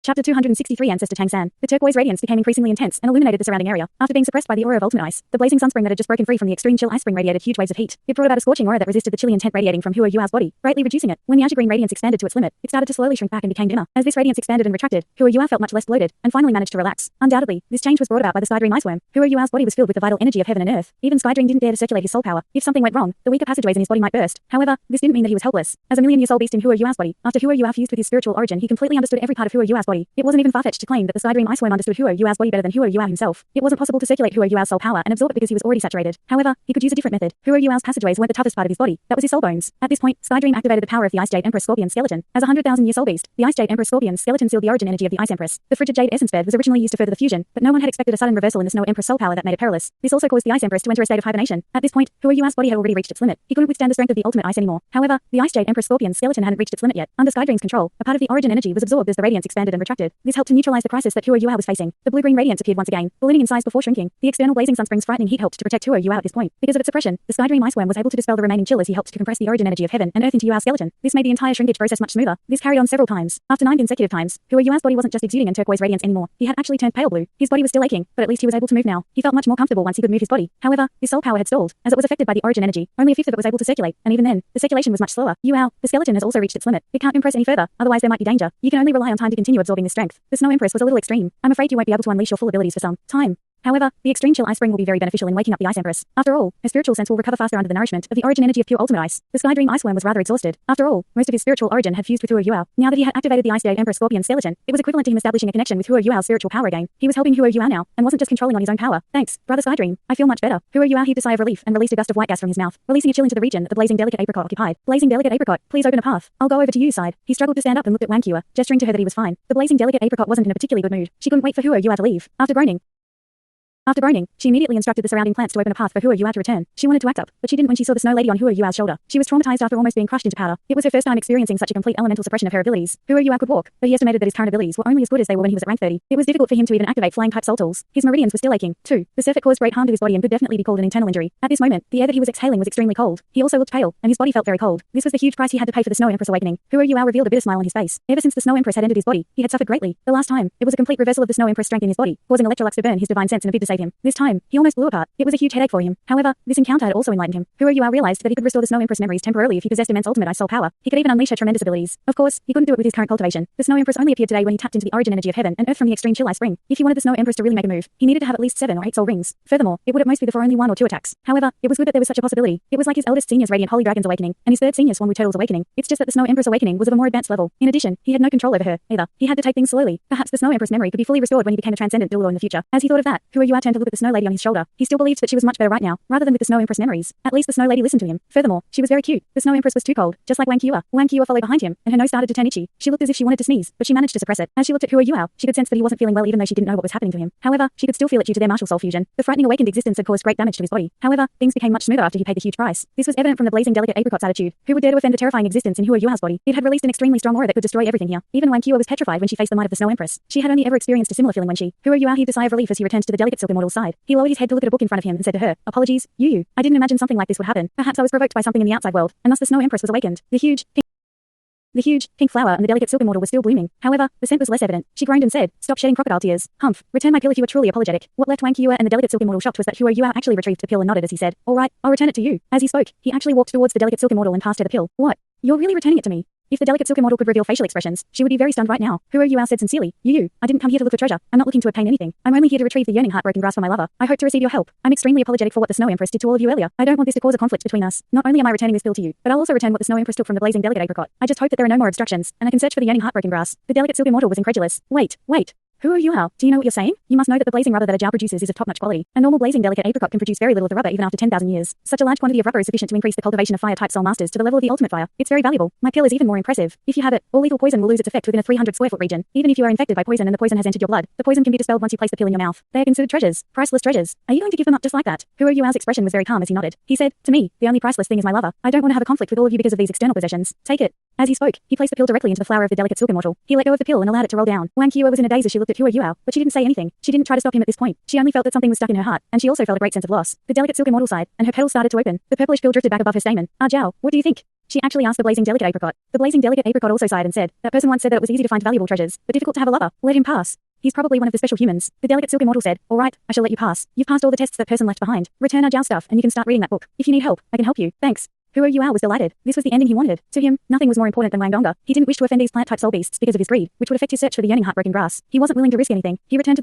Chapter 263 Ancestor Tang Clan. The turquoise radiance became increasingly intense and illuminated the surrounding area. After being suppressed by the aura of ultimate ice, the blazing sunspring that had just broken free from the extreme chill ice spring radiated huge waves of heat. It brought about a scorching aura that resisted the chilly intent radiating from Hua Yuao's body, greatly reducing it. When the azure green radiance expanded to its limit, it started to slowly shrink back and became dimmer. As this radiance expanded and retracted, Hua Yua felt much less bloated and finally managed to relax. Undoubtedly, this change was brought about by the Sky Dream Iceworm. Hua Yuao's body was filled with the vital energy of heaven and earth. Even Sky Dream didn't dare to circulate his soul power. If something went wrong, the weaker passageways in his body might burst. However, this didn't mean that he was helpless. As a million-year soul beast in Hua Yuao's body, after Hua Yua fused with his spiritual origin, he completely understood every part of Hua Yuao's body. It wasn't even far-fetched to claim that the Sky Dream Iceworm understood Hua Yuao's body better than Hua Yua himself. It wasn't possible to circulate Hua Yuao's soul power and absorb it because he was already saturated. However, he could use a different method. Hua Yuao's passageways weren't the toughest part of his body. That was his soul bones. At this point, Sky Dream activated the power of the Ice Jade Empress Scorpion skeleton. As a 100,000-year soul beast, the Ice Jade Empress Scorpion skeleton sealed the origin energy of the Ice Empress. The frigid Jade Essence bed was originally used to further the fusion, but no one had expected a sudden reversal in the Snow Empress soul power that made it perilous. This also caused the Ice Empress to enter a state of hibernation. At this point, Hua Yuao's body had already reached its limit. He couldn't withstand the strength of the ultimate ice anymore. However, the Ice Jade Empress Scorpion skeleton hadn't reached its limit yet. Under Sky Dream's control, a part of the origin energy was absorbed as the radiance expanded and retracted. This helped to neutralize the crisis that Hua Yua was facing. The blue-green radiance appeared once again, ballooning in size before shrinking. The external blazing sunspring's frightening heat helped to protect Hua Yua at this point. Because of its suppression, the Sky Dream Iceworm was able to dispel the remaining chill as he helped to compress the origin energy of heaven and earth into Yua's skeleton. This made the entire shrinkage process much smoother. This carried on several times. After 9 consecutive times, Hua Yua's body wasn't just exuding in turquoise radiance anymore. He had actually turned pale blue. His body was still aching, but at least he was able to move now. He felt much more comfortable once he could move his body. However, his soul power had stalled, as it was affected by the origin energy. Only a fifth of it was able to circulate, and even then, the circulation was much slower. Yuao, the skeleton has also reached its limit. It can't impress any further, otherwise there might be danger. You can only rely on time to continue absorbing this strength. The Snow Empress was a little extreme. I'm afraid you won't be able to unleash your full abilities for some time. However, the extreme chill ice spring will be very beneficial in waking up the Ice Empress. After all, her spiritual sense will recover faster under the nourishment of the origin energy of pure ultimate ice. The Sky Dream Iceworm was rather exhausted. After all, most of his spiritual origin had fused with Hua Yua. Now that he had activated the Ice Jade Empress Scorpion skeleton, it was equivalent to him establishing a connection with Hua Yua's spiritual power again. He was helping Hua Yua now, and wasn't just controlling on his own power. Thanks, brother Sky Dream. I feel much better. Hua Yua heaved a sigh of relief and released a gust of white gas from his mouth, releasing a chill into the region that the blazing delicate apricot occupied. Blazing delicate apricot, please open a path. I'll go over to you, sighed. He struggled to stand up and looked at Wang Hua, gesturing to her that he was fine. The blazing delicate apricot wasn't in a particularly good mood. She couldn't wait for Hua Yua to leave. After groaning, she immediately instructed the surrounding plants to open a path for Hua Yua to return. She wanted to act up, but she didn't when she saw the snow lady on Hua Yua's shoulder. She was traumatized after almost being crushed into powder. It was her first time experiencing such a complete elemental suppression of her abilities. Hua Yua could walk, but he estimated that his current abilities were only as good as they were when he was at rank 30. It was difficult for him to even activate flying-type soul tools. His meridians were still aching, too. The surfeit caused great harm to his body and could definitely be called an internal injury. At this moment, the air that he was exhaling was extremely cold. He also looked pale, and his body felt very cold. This was the huge price he had to pay for the Snow Empress awakening. Hua Yua revealed a bitter smile on his face. Ever since the Snow Empress had entered his body, he had suffered greatly. The last time, it was a complete reversal of the Snow Empress strength in his body, causing Electrolux to burn his divine sense in a bid to save him. This time, he almost blew apart. It was a huge headache for him. However, this encounter had also enlightened him. Hua Yua realized that he could restore the Snow Empress memories temporarily if he possessed immense ultimate ice soul power. He could even unleash her tremendous abilities. Of course, he couldn't do it with his current cultivation. The Snow Empress only appeared today when he tapped into the origin energy of heaven and earth from the extreme chill ice spring. If he wanted the Snow Empress to really make a move, he needed to have at least 7 or 8 soul rings. Furthermore, it would at most be for only 1 or 2 attacks. However, it was good that there was such a possibility. It was like his eldest senior's Radiant Holy Dragon's awakening, and his third senior Swanwu Turtle's awakening. It's just that the Snow Empress awakening was of a more advanced level. In addition, he had no control over her, either. He had to take things slowly. Perhaps the Snow Empress memory could be fully restored when he became a transcendent Douluo in the future. As he thought of that, Hua Yua turned to look at the Snow Lady on his shoulder. He still believed that she was much better right now, rather than with the Snow Empress memories. At least the Snow Lady listened to him. Furthermore, she was very cute. The Snow Empress was too cold, just like Wang Hua. Wang Hua followed behind him, and her nose started to turn itchy. She looked as if she wanted to sneeze, but she managed to suppress it. As she looked at Hua Yua, she could sense that he wasn't feeling well even though she didn't know what was happening to him. However, she could still feel it due to their martial soul fusion. The frightening awakened existence had caused great damage to his body. However, things became much smoother after he paid the huge price. This was evident from the blazing delicate apricot's attitude. Who would dare to offend a terrifying existence in Hua Yua's body? It had released an extremely strong aura that could destroy everything here. Even Wang Hua was petrified when she faced the might of the Snow Empress. She had only ever experienced a similar feeling when Hua Yua heaved a sigh of relief as he returned to the delicate silk immortal's side. He lowered his head to look at a book in front of him and said to her, "Apologies, Yu. I didn't imagine something like this would happen. Perhaps I was provoked by something in the outside world, and thus the Snow Empress was awakened." The huge, pink flower and the delicate silk immortal was still blooming. However, the scent was less evident. She groaned and said, "Stop shedding crocodile tears. Humph. Return my pill if you are truly apologetic." What left Wang Hua and the delicate silk immortal shocked was that Hua Yua actually retrieved the pill and nodded as he said, "All right, I'll return it to you." As he spoke, he actually walked towards the delicate silk immortal and passed her the pill. "What? You're really returning it to me?" If the delicate silk immortal could reveal facial expressions, she would be very stunned right now. Hua Yua said sincerely, "Yu, I didn't come here to look for treasure. I'm not looking to obtain anything. I'm only here to retrieve the yearning heartbroken grass for my lover. I hope to receive your help. I'm extremely apologetic for what the Snow Empress did to all of you earlier. I don't want this to cause a conflict between us. Not only am I returning this pill to you, but I'll also return what the Snow Empress took from the blazing delicate apricot. I just hope that there are no more obstructions, and I can search for the yearning heartbroken grass." The delicate silk immortal was incredulous. Wait. Who are you, Hal? Do you know what you're saying? You must know that the blazing rubber that a Jiao produces is of top-notch quality. A normal blazing delicate apricot can produce very little of the rubber even after 10,000 years. Such a large quantity of rubber is sufficient to increase the cultivation of fire-type soul masters to the level of the ultimate fire. It's very valuable. My pill is even more impressive. If you have it, all lethal poison will lose its effect within a 300 square foot region. Even if you are infected by poison and the poison has entered your blood, the poison can be dispelled once you place the pill in your mouth. They are considered treasures, priceless treasures. Are you going to give them up just like that? Hua Yua's expression was very calm as he nodded. He said, "To me, the only priceless thing is my lover. I don't want to have a conflict with all of you because of these external possessions. Take it." As he spoke, he placed the pill directly into the flower of the delicate silk immortal. He let go of the pill and allowed it to roll down. Wang Hua was in a daze as she looked at Hua Yua, but she didn't say anything. She didn't try to stop him at this point. She only felt that something was stuck in her heart, and she also felt a great sense of loss. The delicate silk immortal sighed, and her petals started to open. The purplish pill drifted back above her stamen. "Ah Jiao, what do you think?" She actually asked the blazing delicate apricot. The blazing delicate apricot also sighed and said, that person once said that it was easy to find valuable treasures, but difficult to have a lover. Let him pass. He's probably one of the special humans. The delicate silk immortal said, all right, I shall let you pass. You've passed all the tests that person left behind. Return our Jiao stuff and you can start reading that book. If you need help, I can help you. Thanks. Huo Yuao was delighted. This was the ending he wanted. To him, nothing was more important than Wang Donga. He didn't wish to offend these plant-type soul beasts because of his greed, which would affect his search for the yearning heartbroken grass. He wasn't willing to risk anything. He returned to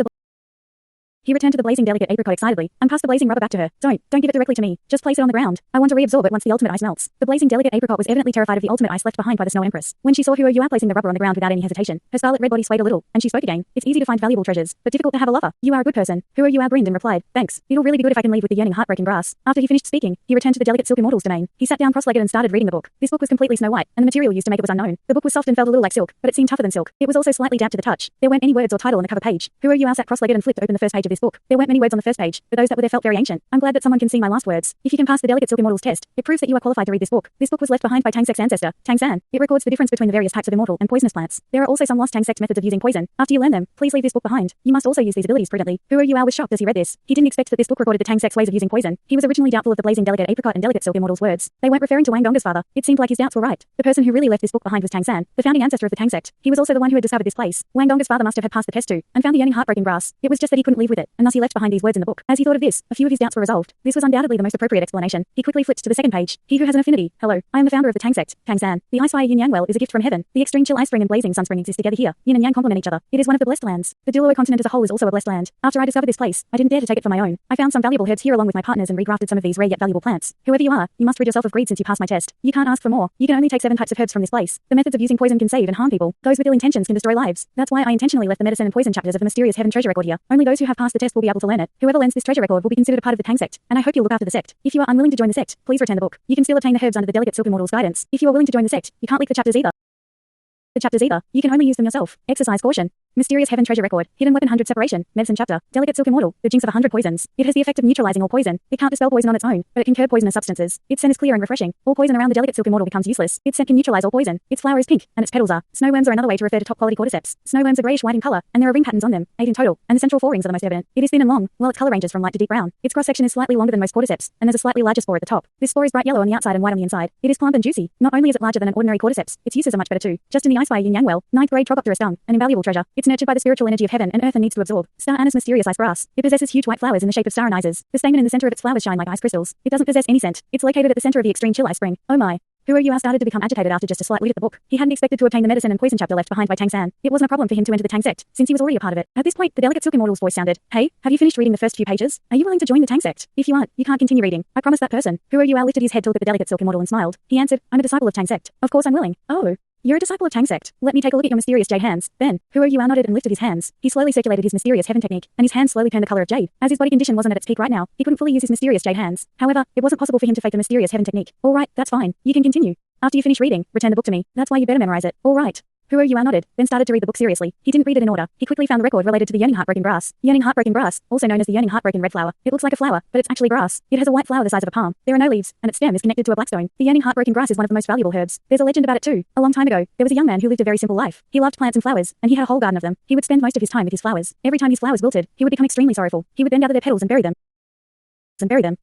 the blazing delicate apricot excitedly, and passed the blazing rubber back to her. Don't give it directly to me. Just place it on the ground. I want to reabsorb it once the ultimate ice melts. The blazing delicate apricot was evidently terrified of the ultimate ice left behind by the Snow Empress. When she saw Huo Yuao placing the rubber on the ground without any hesitation, her scarlet red body swayed a little, and she spoke again. It's easy to find valuable treasures, but difficult to have a lover. You are a good person. Huo Yuao grinned and replied, thanks. It'll really be good if I can leave with the yearning heartbreaking grass. After he finished speaking, he returned to the delicate silk immortal's domain. He sat down cross-legged and started reading the book. This book was completely snow white, and the material used to make it was unknown. The book was soft and felt a little like silk, but it seemed tougher than silk. It was also slightly damp to the touch. There weren't any words or title on the cover page. Huo Yuao sat cross-legged and flipped open the first page of this book. There weren't many words on the first page, but those that were there felt very ancient. I'm glad that someone can see my last words. If you can pass the delicate silk immortal's test, it proves that you are qualified to read this book. This book was left behind by Tang Sect's ancestor, Tang San. It records the difference between the various types of immortal and poisonous plants. There are also some lost Tang Sect methods of using poison. After you learn them, please leave this book behind. You must also use these abilities prudently. Huo Yuao was shocked as he read this. He didn't expect that this book recorded the Tang Sect's ways of using poison. He was originally doubtful of the blazing delicate apricot and delicate silk immortal's words. They weren't referring to Wang Donga's father. It seemed like his doubts were right. The person who really left this book behind was Tang San, the founding ancestor of the Tang Sect. He was also the one who had discovered this place. Wang Donga's father must have had passed the test too, and found the yearning heartbreaking grass. It was just that he couldn't leave with it, and thus he left behind these words in the book. As he thought of this, a few of his doubts were resolved. This was undoubtedly the most appropriate explanation. He quickly flipped to the second page. He who has an affinity. Hello, I am the founder of the Tang Sect, Tang San. The ice fire yin yang well is a gift from heaven. The extreme chill ice spring and blazing sun spring exist together here. Yin and yang complement each other. It is one of the blessed lands. The Douluo continent as a whole is also a blessed land. After I discovered this place, I didn't dare to take it for my own. I found some valuable herbs here along with my partners and regrafted some of these rare yet valuable plants. Whoever you are, you must rid yourself of greed since you passed my test. You can't ask for more. You can only take 7 types of herbs from this place. The methods of using poison can save and harm people. Those with ill intentions can destroy lives. That's why I intentionally left the medicine and poison chapters of the mysterious heaven treasure record here. Only those who have passed the test will be able to learn it. Whoever learns this treasure record will be considered a part of the Tang Sect, and I hope you'll look after the sect. If you are unwilling to join the sect, please return the book. You can still obtain the herbs under the delicate silk immortal's guidance. If you are willing to join the sect, you can't leak the chapters either. You can only use them yourself. Exercise caution. Mysterious heaven treasure record. Hidden weapon 100 separation. Medicine chapter. Delicate silk immortal. The jinx of 100 poisons. It has the effect of neutralizing all poison. It can't dispel poison on its own, but it can curb poisonous substances. Its scent is clear and refreshing. All poison around the delicate silk immortal becomes useless. Its scent can neutralize all poison. Its flower is pink, and its petals are. Snowworms are another way to refer to top quality cordyceps. Snowworms are greyish white in color, and there are ring patterns on them, 8 in total, and the central 4 rings are the most evident. It is thin and long, while its color ranges from light to deep brown. Its cross section is slightly longer than most cordyceps, and there's a slightly larger spore at the top. This spore is bright yellow on the outside and white on the inside. It is plump and juicy. Not only is it larger than an ordinary cordyceps, its uses are much better too. Just in the ice fire yin yang well, 9th grade Trogopterus dung, an invaluable treasure. It's nurtured by the spiritual energy of heaven and earth and needs to absorb. Star Anise mysterious ice grass. It possesses huge white flowers in the shape of star anisers. The stamen in the center of its flowers shine like ice crystals. It doesn't possess any scent. It's located at the center of the extreme chill ice spring. Oh my. Huo Yuao started to become agitated after just a slight read at the book. He hadn't expected to obtain the medicine and poison chapter left behind by Tang San. It wasn't a problem for him to enter the Tang Sect, since he was already a part of it. At this point, the delicate silk immortal's voice sounded, "Hey, have you finished reading the first few pages? Are you willing to join the Tang Sect? If you aren't, you can't continue reading. I promise that person." Huo Yuao lifted his head to look at the delicate silk immortal and smiled. He answered, "I'm a disciple of Tang Sect. Of course I'm willing." "Oh. You're a disciple of Tang Sect. Let me take a look at your mysterious jade hands." Then, Huo Yuao nodded and lifted his hands. He slowly circulated his mysterious heaven technique, and his hands slowly turned the color of jade. As his body condition wasn't at its peak right now, he couldn't fully use his mysterious jade hands. However, it wasn't possible for him to fake the mysterious heaven technique. "All right, that's fine. You can continue. After you finish reading, return the book to me. That's why you better memorize it." "All right." Huo Yuao nodded, then started to read the book seriously. He didn't read it in order. He quickly found the record related to the yearning heartbreaking grass. Yearning heartbreaking grass, also known as the yearning heartbreaking red flower. It looks like a flower, but it's actually grass. It has a white flower the size of a palm. There are no leaves, and its stem is connected to a black stone. The yearning heartbreaking grass is one of the most valuable herbs. There's a legend about it too. A long time ago, there was a young man who lived a very simple life. He loved plants and flowers, and he had a whole garden of them. He would spend most of his time with his flowers. Every time his flowers wilted, he would become extremely sorrowful. He would then gather their petals and bury them.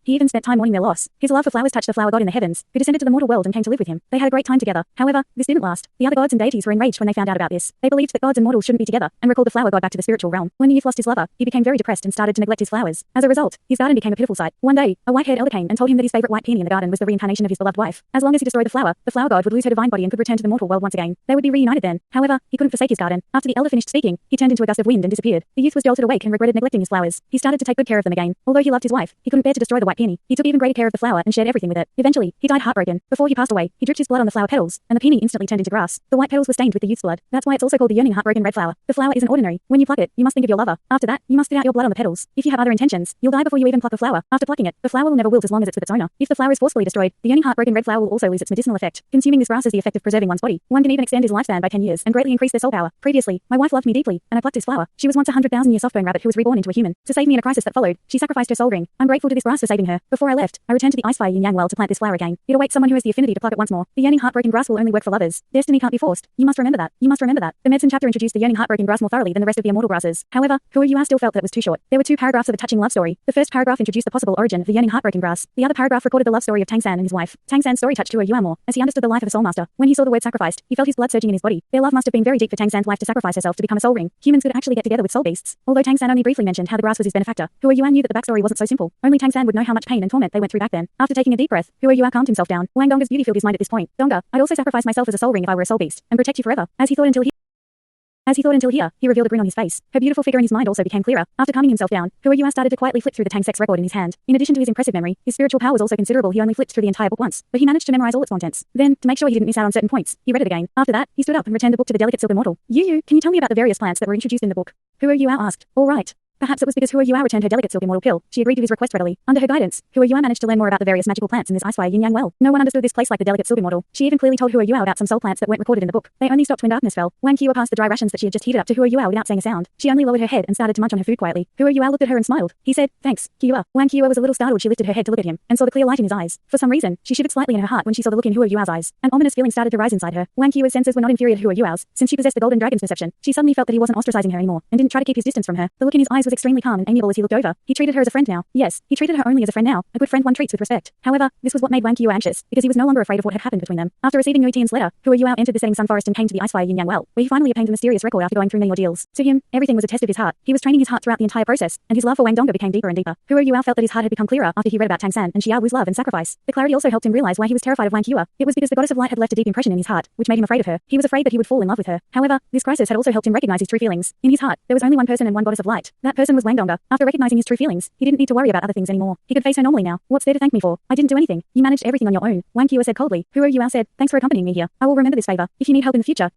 He even spent time mourning their loss. His love for flowers touched the flower god in the heavens, who descended to the mortal world and came to live with him. They had a great time together. However, this didn't last. The other gods and deities were enraged when they found out about this. They believed that gods and mortals shouldn't be together, and recalled the flower god back to the spiritual realm. When the youth lost his lover, he became very depressed and started to neglect his flowers. As a result, his garden became a pitiful sight. One day, a white-haired elder came and told him that his favorite white peony in the garden was the reincarnation of his beloved wife. As long as he destroyed the flower god would lose her divine body and could return to the mortal world once again. They would be reunited then. However, he couldn't forsake his garden. After the elder finished speaking, he turned into a gust of wind and disappeared. The youth was jolted awake and regretted neglecting his flowers. He started to take good care of them again. Although he loved his wife, he couldn't bear to destroy the white peony. He took even greater care of the flower and shared everything with it. Eventually, he died heartbroken. Before he passed away, he dripped his blood on the flower petals, and the peony instantly turned into grass. The white petals were stained with the youth's blood. That's why it's also called the yearning heartbroken red flower. The flower isn't ordinary. When you pluck it, you must think of your lover. After that, you must spit out your blood on the petals. If you have other intentions, you'll die before you even pluck the flower. After plucking it, the flower will never wilt as long as it's with its owner. If the flower is forcefully destroyed, the yearning heartbroken red flower will also lose its medicinal effect. Consuming this grass has the effect of preserving one's body. One can even extend his lifespan by 10 years and greatly increase their soul power. Previously, my wife loved me deeply, and I plucked this flower. She was once a 100,000-year softbone rabbit who was reborn into a human. To save me in a crisis that followed, she sacrificed her soul ring. I'm grateful grateful to this grass for saving her. Before I left, I returned to the Icefire Yin Yang well to plant this flower again. It awaits someone who has the affinity to pluck it once more. The yearning heartbroken grass will only work for lovers. Destiny can't be forced. You must remember that. You must remember that. The medicine chapter introduced the yearning heartbroken grass more thoroughly than the rest of the immortal grasses. However, Who Are You still felt that was too short. There were 2 paragraphs of a touching love story. The first paragraph introduced the possible origin of the yearning heartbroken grass. The other paragraph recorded the love story of Tang San and his wife. Tang San's story touched Who Are You more, as he understood the life of a soul master. When he saw the word sacrificed, he felt his blood surging in his body. Their love must have been very deep for Tang San's wife to sacrifice herself to become a soul ring. Humans could actually get together with soul beasts. Although Tang San only briefly mentioned how the grass was his benefactor, Who Are You knew that the backstory wasn't so simple. Only Tang San would know how much pain and torment they went through back then. After taking a deep breath, Who Are You calmed himself down. Wang Donga's beauty filled his mind at this point. Donga, I'd also sacrifice myself as a soul ring if I were a soul beast, and protect you forever. As he thought until here, he revealed a grin on his face. Her beautiful figure in his mind also became clearer. After calming himself down, Who Are You started to quietly flip through the Tang Sect's record in his hand. In addition to his impressive memory, his spiritual power was also considerable. He only flipped through the entire book once, but he managed to memorize all its contents. Then, to make sure he didn't miss out on certain points, he read it again. After that, he stood up and returned the book to the delicate silk immortal. Yu, can you tell me about the various plants that were introduced in the book? Who Are You asked. All right. Perhaps it was because Who Are You returned her delicate silk immortal pill. She agreed to his request readily. Under her guidance, Who Are You managed to learn more about the various magical plants in this Icefire Yin Yang well. No one understood this place like the delicate silk immortal. She even clearly told Who Are You about some soul plants that weren't recorded in the book. They only stopped when darkness fell. Wang Qiwa passed the dry rations that she had just heated up to Who Are You without saying a sound. She only lowered her head and started to munch on her food quietly. Who Are You looked at her and smiled. He said, "Thanks, Qiwa." Wang Qiwa was a little startled. She lifted her head to look at him and saw the clear light in his eyes. For some reason, she shivered slightly in her heart when she saw the look in Who Are You's eyes. An ominous feeling started to rise inside her. Wang Qiwa's senses were not inferior to Who Are You's, since she possessed the golden dragon's perception. She suddenly felt that he wasn't ostracizing her anymore and didn't try to keep his distance from her. The look in his eyes was extremely calm and amiable as he looked over. He treated her as a friend now. Yes, he treated her only as a friend now. A good friend one treats with respect. However, this was what made Wang Qiwa anxious, because he was no longer afraid of what had happened between them. After receiving Yui Tian's letter, Who Are You entered the setting sun forest and came to the Icefire Yin Yang well, where he finally obtained the mysterious record after going through many ordeals. To him, everything was a test of his heart. He was training his heart throughout the entire process, and his love for Wang Donga became deeper and deeper. Who Are You felt that his heart had become clearer after he read about Tang San and Xia Wu's love and sacrifice. The clarity also helped him realize why he was terrified of Wang Qiwa. It was because the goddess of light had left a deep impression in his heart, which made him afraid of her. He was afraid that he would fall in love with her. However, this crisis had also helped him recognize his true feelings. In his heart, there was only one person and one goddess of light. That person was Wang Donga. After recognizing his true feelings, he didn't need to worry about other things anymore. He could face her normally now. What's there to thank me for? I didn't do anything. You managed everything on your own. Wang Qiwa said coldly. Who Are You said, "Thanks for accompanying me here. I will remember this favor. If you need help in the future,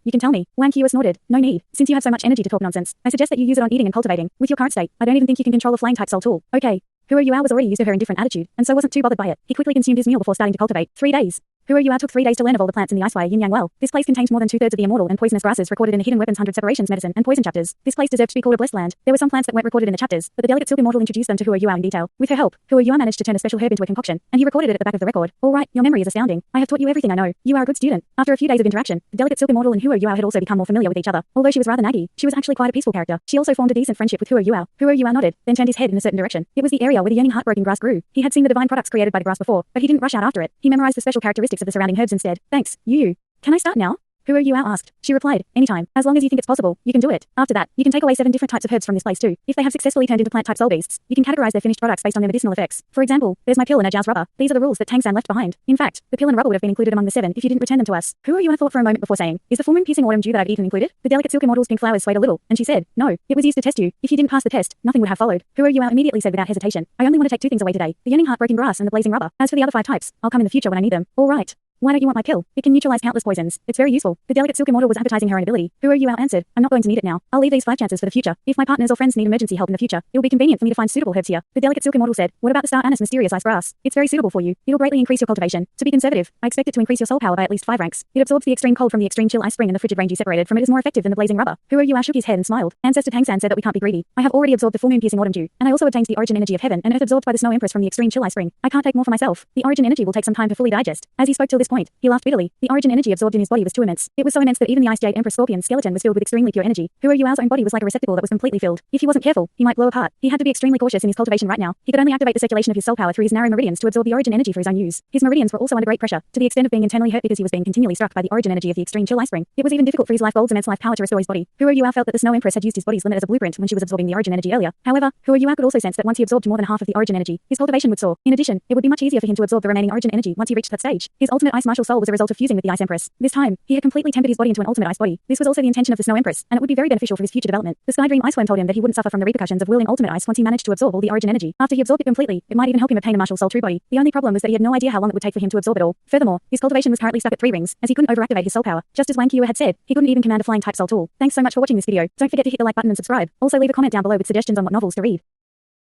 you can tell me." Wang Qiwa snorted. "No need. Since you have so much energy to talk nonsense, I suggest that you use it on eating and cultivating. With your current state, I don't even think you can control a flame-type soul tool." Okay. Who Are You was already used to her indifferent attitude, and so wasn't too bothered by it. He quickly consumed his meal before starting to cultivate. 3 days. Who Are You took 3 days to learn of all the plants in the Icefire Yin Yang well. This place contained more than 2/3 of the immortal and poisonous grasses recorded in the Hidden Weapons 100 Separations Medicine and Poison chapters. This place deserved to be called a blessed land. There were some plants that weren't recorded in the chapters, but the delicate silk immortal introduced them to Who Are You in detail. With her help, Who Are You managed to turn a special herb into a concoction, and he recorded it at the back of the record. All right, your memory is astounding. I have taught you everything I know. You are a good student. After a few days of interaction, the delicate silk immortal and Who Are You had also become more familiar with each other. Although she was rather naggy, she was actually quite a peaceful character. She also formed a decent friendship with Who Are You. Who Are You nodded, then turned his head in a certain direction. It was the area where the yearning heartbroken grass grew. He had seen the divine products created by the grass before, but he didn't rush out after it. He memorized the special characteristics of the surrounding herbs instead. Thanks, you. Can I start now? Who Are You asked. She replied, "Anytime. As long as you think it's possible, you can do it. After that, you can take away 7 different types of herbs from this place too. If they have successfully turned into plant-type soul beasts, you can categorize their finished products based on their medicinal effects. For example, there's my pill and Ajiao's rubber. These are the rules that Tang San left behind. In fact, the pill and rubber would have been included among the 7 if you didn't return them to us." Who Are You thought for a moment before saying, "Is the full moon piercing autumn dew that I've eaten included?" The delicate silk immortal's pink flowers swayed a little, and she said, "No, it was used to test you. If you didn't pass the test, nothing would have followed." Who Are You immediately said without hesitation, "I only want to take 2 things away today, the yearning heartbroken grass and the blazing rubber. As for the other 5 types, I'll come in the future when I need them." "All right. Why don't you want my pill? It can neutralize countless poisons. It's very useful." The delicate silk immortal was advertising her own ability. Who Are You answered, "I'm not going to need it now. I'll leave these 5 chances for the future. If my partners or friends need emergency help in the future, it will be convenient for me to find suitable herbs here." The delicate silk immortal said, "What about the star anise mysterious ice grass? It's very suitable for you. It'll greatly increase your cultivation. To be conservative, I expect it to increase your soul power by at least 5 ranks. It absorbs the extreme cold from the extreme chill ice spring, and the frigid range you separated from it is more effective than the blazing rubber." Who Are You shook his head and smiled. Ancestor Tang San said that we can't be greedy. I have already absorbed the full moon piercing autumn dew, and I also obtained the origin energy of heaven and earth absorbed by the snow empress from the extreme chill ice spring. I can't take more for myself. The origin energy will take some time to fully digest. As he spoke till this point, he laughed bitterly. The origin energy absorbed in his body was too immense. It was so immense that even the ice jade empress scorpion skeleton was filled with extremely pure energy. Who Are You's own body was like a receptacle that was completely filled. If he wasn't careful, he might blow apart. He had to be extremely cautious in his cultivation right now. He could only activate the circulation of his soul power through his narrow meridians to absorb the origin energy for his own use. His meridians were also under great pressure, to the extent of being internally hurt because he was being continually struck by the origin energy of the extreme chill ice spring. It was even difficult for his life gold's immense life power to restore his body. Who Are You felt that the snow empress had used his body's limit as a blueprint when she was absorbing the origin energy earlier. However, Who Are You could also sense that once he absorbed more than half of the origin energy, his cultivation would soar. In addition, it would be much easier for him to absorb the remaining origin energy once he reached that stage. His ultimate ice martial soul was a result of fusing with the ice empress. This time, he had completely tempered his body into an ultimate ice body. This was also the intention of the snow empress, and it would be very beneficial for his future development. The Sky Dream Iceworm told him that he wouldn't suffer from the repercussions of wielding ultimate ice once he managed to absorb all the origin energy. After he absorbed it completely, it might even help him obtain a martial soul true body. The only problem was that he had no idea how long it would take for him to absorb it all. Furthermore, his cultivation was currently stuck at 3 rings, as he couldn't overactivate his soul power. Just as Wang Qiwa had said, he couldn't even command a flying type soul tool. Thanks so much for watching this video. Don't forget to hit the like button and subscribe. Also leave a comment down below with suggestions on what novels to read.